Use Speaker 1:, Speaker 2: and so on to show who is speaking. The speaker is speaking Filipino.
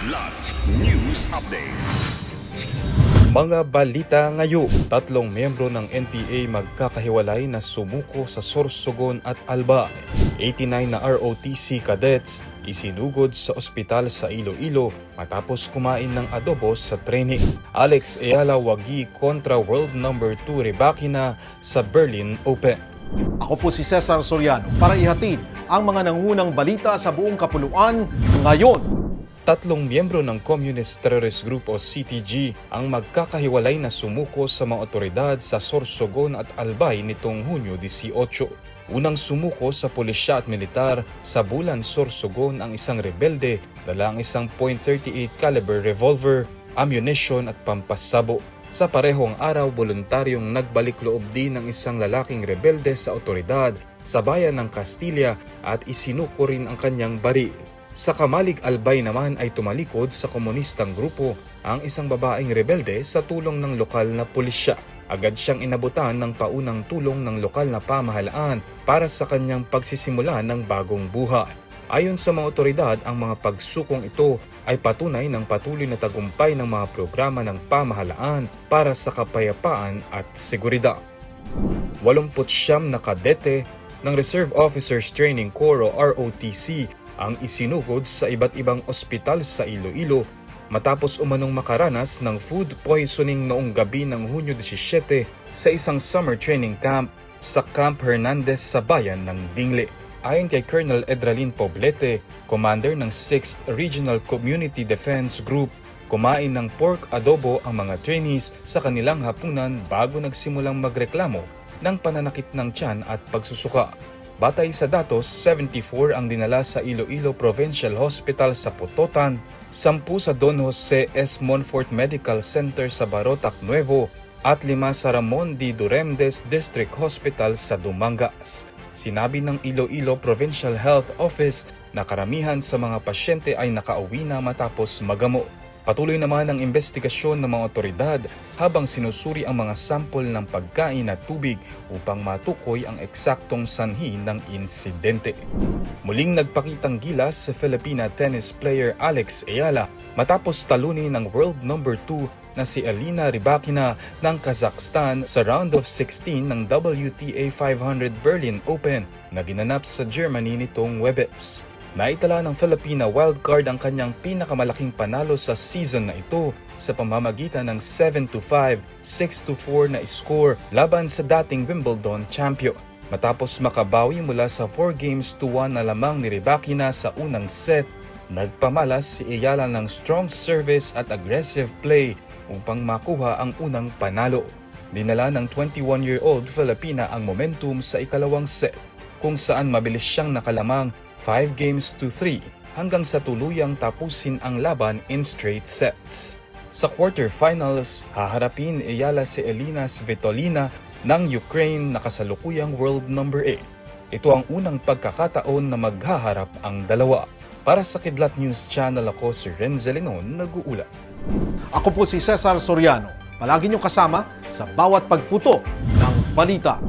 Speaker 1: Kidlat News Updates.
Speaker 2: Mga balita ngayon, 3 miyembro ng NPA magkakahiwalay na sumuko sa Sorsogon at Albay. 89 na ROTC cadets isinugod sa ospital sa Iloilo matapos kumain ng adobo sa training. Alex Eala wagi kontra world number 2 Rybakina sa Berlin Open.
Speaker 3: Ako po si Cesar Soriano para ihatid ang mga nangunang balita sa buong kapuluan ngayon.
Speaker 2: 3 miyembro ng Communist Terrorist Group o CTG ang magkakahiwalay na sumuko sa mga otoridad sa Sorsogon at Albay nitong Hunyo 18. Unang sumuko sa pulisya at militar sa Bulan, Sorsogon ang isang rebelde, dala ang isang .38 caliber revolver, ammunition at pampasabo. Sa parehong araw, voluntaryong nagbalik loob din ng isang lalaking rebelde sa otoridad sa bayan ng Castilla at isinuko rin ang kanyang baril. Sa Kamalig Albay naman ay tumalikod sa komunistang grupo ang isang babaeng rebelde sa tulong ng lokal na pulisya. Agad siyang inabutan ng paunang tulong ng lokal na pamahalaan para sa kanyang pagsisimula ng bagong buhay. Ayon sa mga otoridad, ang mga pagsukong ito ay patunay ng patuloy na tagumpay ng mga programa ng pamahalaan para sa kapayapaan at seguridad. 89 na kadete ng Reserve Officers Training Corps o ROTC ang isinugod sa iba't ibang ospital sa Iloilo matapos umanong makaranas ng food poisoning noong gabi ng Hunyo 17 sa isang summer training camp sa Camp Hernandez sa bayan ng Dingle. Ayon kay Colonel Edralin Poblete, commander ng 6th Regional Community Defense Group, kumain ng pork adobo ang mga trainees sa kanilang hapunan bago nagsimulang magreklamo ng pananakit ng tiyan at pagsusuka. Batay sa datos, 74 ang dinala sa Iloilo Provincial Hospital sa Pototan, 10 sa Don Jose S. Monfort Medical Center sa Barotac Nuevo at 5 sa Ramon D. Duremdes District Hospital sa Dumangas. Sinabi ng Iloilo Provincial Health Office na karamihan sa mga pasyente ay nakauwi na matapos magamo. Patuloy naman ang investigasyon ng mga otoridad habang sinusuri ang mga sampol ng pagkain at tubig upang matukoy ang eksaktong sanhi ng insidente. Muling nagpakitang gilas sa Filipina tennis player Alex Eala matapos talunin ng world number 2 na si Elina Rybakina ng Kazakhstan sa round of 16 ng WTA 500 Berlin Open na ginanap sa Germany nitong Huwebes. Naitala ng Filipina wildcard ang kanyang pinakamalaking panalo sa season na ito sa pamamagitan ng 7-5, 6-4 na score laban sa dating Wimbledon champion. Matapos makabawi mula sa 4-1 na lamang ni Rybakina sa unang set, nagpamalas si Eala ng strong service at aggressive play upang makuha ang unang panalo. Dinala ng 21-year-old Filipina ang momentum sa ikalawang set, kung saan mabilis siyang nakalamang 5-3 hanggang sa tuluyang tapusin ang laban in straight sets. Sa quarterfinals, haharapin Eala si Elina Svitolina ng Ukraine na kasalukuyang world number 8. Ito ang unang pagkakataon na maghaharap ang dalawa. Para sa Kidlat News Channel, ako si Renzel Linon, nag-uulat.
Speaker 3: Ako po si Cesar Soriano. Palagi niyong kasama sa bawat pagputo ng balita.